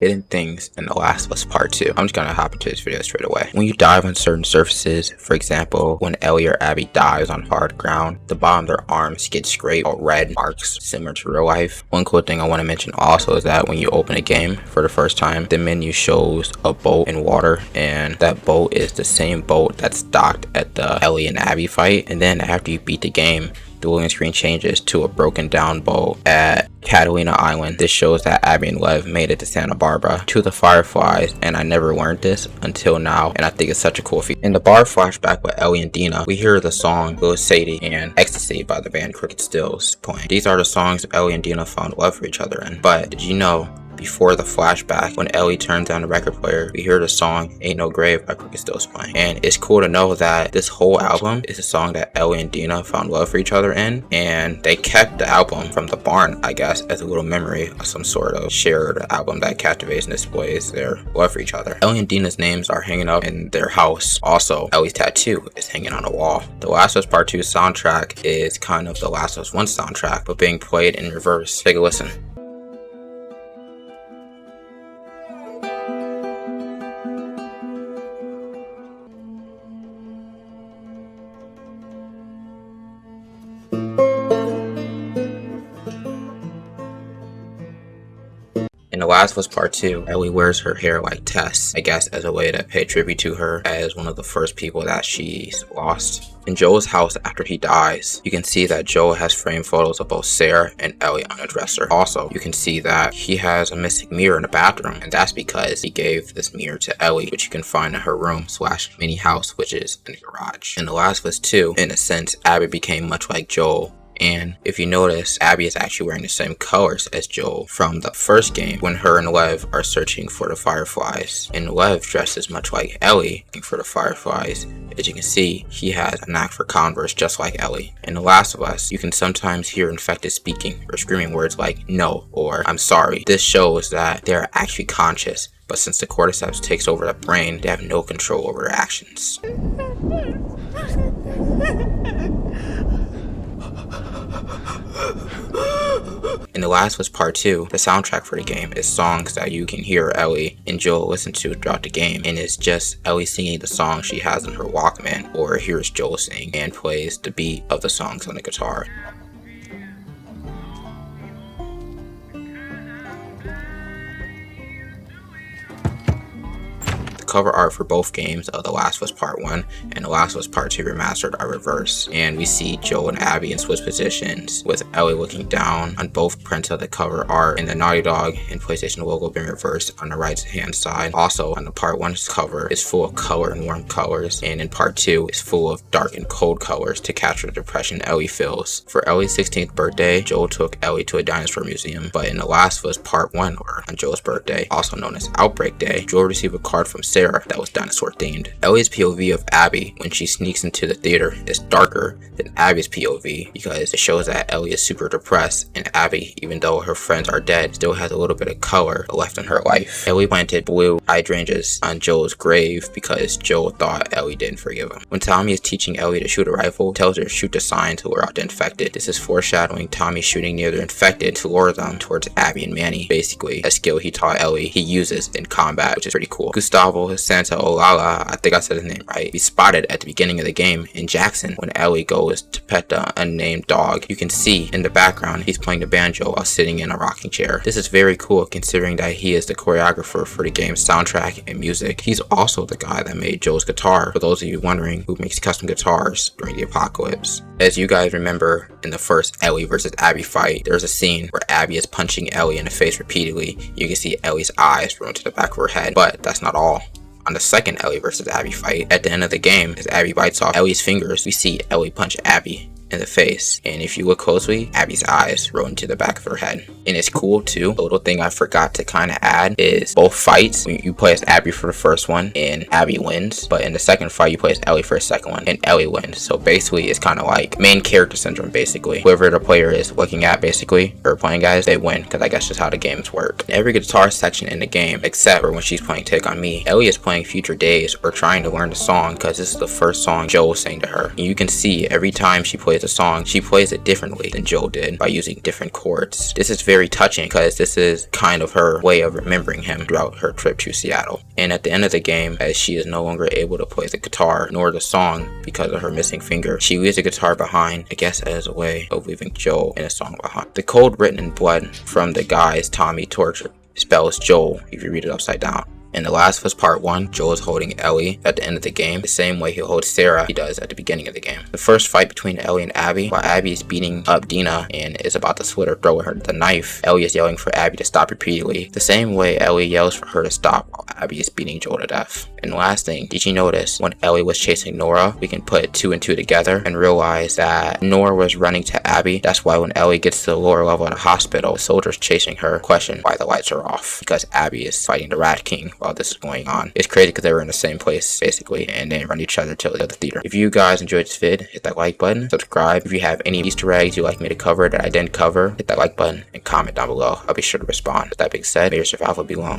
Hidden things in The Last of Us Part 2. I'm just gonna hop into this video straight away. When you dive on certain surfaces, for example, when Ellie or Abby dives on hard ground, the bottom of their arms get scraped or red marks similar to real life. One cool thing I want to mention also is that when you open a game for the first time, the menu shows a boat in water, and that boat is the same boat that's docked at the Ellie and Abby fight. And then after you beat the game, the loading screen changes to a broken down boat at Catalina Island. This shows that Abby and Lev made it to Santa Barbara to the Fireflies, and I never learned this until now, and I think it's such a cool feature. In the bar flashback with Ellie and Dina, we hear the song Lil Sadie and Ecstasy by the band Crooked Stills playing. These are the songs Ellie and Dina found love for each other in. But did you know, before the flashback, when Ellie turns on the record player, we hear the song Ain't No Grave by Crooked Stills playing. And it's cool to know that this whole album is a song that Ellie and Dina found love for each other in, and they kept the album from the barn, I guess, as a little memory of some sort of shared album that captivates and displays their love for each other. Ellie and Dina's names are hanging up in their house. Also, Ellie's tattoo is hanging on a wall. The Last of Us Part 2 soundtrack is kind of the Last of Us 1 soundtrack, but being played in reverse. Take a listen. In The Last of Us Part 2, Ellie wears her hair like Tess, I guess as a way to pay tribute to her as one of the first people that she's lost. In Joel's house after he dies, you can see that Joel has framed photos of both Sarah and Ellie on a dresser. Also, you can see that he has a missing mirror in the bathroom, and that's because he gave this mirror to Ellie, which you can find in her room / mini house, which is in the garage. In The Last of Us 2, in a sense, Abby became much like Joel. And if you notice, Abby is actually wearing the same colors as Joel from the first game when her and Lev are searching for the Fireflies. And Lev dresses much like Ellie looking for the Fireflies. As you can see, he has a knack for Converse just like Ellie. In The Last of Us, you can sometimes hear infected speaking or screaming words like no or I'm sorry. This shows that they're actually conscious, but since the cordyceps takes over the brain, they have no control over their actions. In The Last of Us Part 2, the soundtrack for the game is songs that you can hear Ellie and Joel listen to throughout the game, and it's just Ellie singing the song she has in her Walkman, or hears Joel sing and plays the beat of the songs on the guitar. Cover art for both games of The Last of Us Part 1 and The Last of Us Part 2 Remastered are reversed, and we see Joel and Abby in switch positions with Ellie looking down on both prints of the cover art, and the Naughty Dog and PlayStation logo being reversed on the right hand side. Also, on the Part 1's cover is full of color and warm colors, and in Part 2 is full of dark and cold colors to capture the depression Ellie feels. For Ellie's 16th birthday, Joel took Ellie to a dinosaur museum, but in The Last of Us Part 1, or on Joel's birthday, also known as Outbreak Day, Joel received a card from Sarah that was dinosaur themed. Ellie's POV of Abby when she sneaks into the theater is darker than Abby's POV because it shows that Ellie is super depressed, and Abby, even though her friends are dead, still has a little bit of color left in her life. Ellie planted blue hydrangeas on Joel's grave because Joel thought Ellie didn't forgive him. When Tommy is teaching Ellie to shoot a rifle, tells her to shoot the sign to lure out the infected. This is foreshadowing Tommy shooting near the infected to lure them towards Abby and Manny. Basically, a skill he taught Ellie he uses in combat, which is pretty cool. Gustavo Santa Olala, I think I said his name right, he's spotted at the beginning of the game in Jackson when Ellie goes to pet the unnamed dog. You can see in the background he's playing the banjo while sitting in a rocking chair. This is very cool considering that he is the choreographer for the game's soundtrack and music. He's also the guy that made Joel's guitar, for those of you wondering who makes custom guitars during the apocalypse. As you guys remember, in the first Ellie versus Abby fight, there's a scene where Abby is punching Ellie in the face repeatedly. You can see Ellie's eyes roll to the back of her head, but that's not all. On the second Ellie versus Abby fight, at the end of the game, as Abby bites off Ellie's fingers, we see Ellie punch Abby in the face, and if you look closely, Abby's eyes roll into the back of her head. And it's cool too. A little thing I forgot to kind of add is both fights, you play as Abby for the first one and Abby wins, but in the second fight you play as Ellie for the second one and Ellie wins. So basically it's kind of like main character syndrome basically. Whoever the player is looking at basically, or playing guys, they win, because I guess just how the games work. In every guitar section in the game, except for when she's playing Take On Me, Ellie is playing Future Days or trying to learn the song because this is the first song Joel sang to her. And you can see every time she plays plays a song, she plays it differently than Joe did by using different chords. This is very touching because this is kind of her way of remembering him throughout her trip to Seattle. And at the end of the game, as she is no longer able to play the guitar nor the song because of her missing finger, she leaves the guitar behind, I guess as a way of leaving Joel and a song behind. The code written in blood from the guys Tommy tortured spells Joel if you read it upside down. In The Last of Us Part 1, Joel is holding Ellie at the end of the game the same way he holds Sarah he does at the beginning of the game. The first fight between Ellie and Abby, while Abby is beating up Dina and is about to slit her throat with her the knife, Ellie is yelling for Abby to stop repeatedly, the same way Ellie yells for her to stop while Abby is beating Joel to death. And the last thing, did you notice when Ellie was chasing Nora, we can put 2 and 2 together and realize that Nora was running to Abby. That's why when Ellie gets to the lower level of the hospital, the soldiers chasing her question why the lights are off, because Abby is fighting the Rat King while this is going on. It's crazy because they were in the same place basically and they run each other to the other theater. If you guys enjoyed this vid, hit that like button, subscribe. If you have any Easter eggs you'd like me to cover that I didn't cover, hit that like button and comment down below. I'll be sure to respond. With that being said, may your survival be long.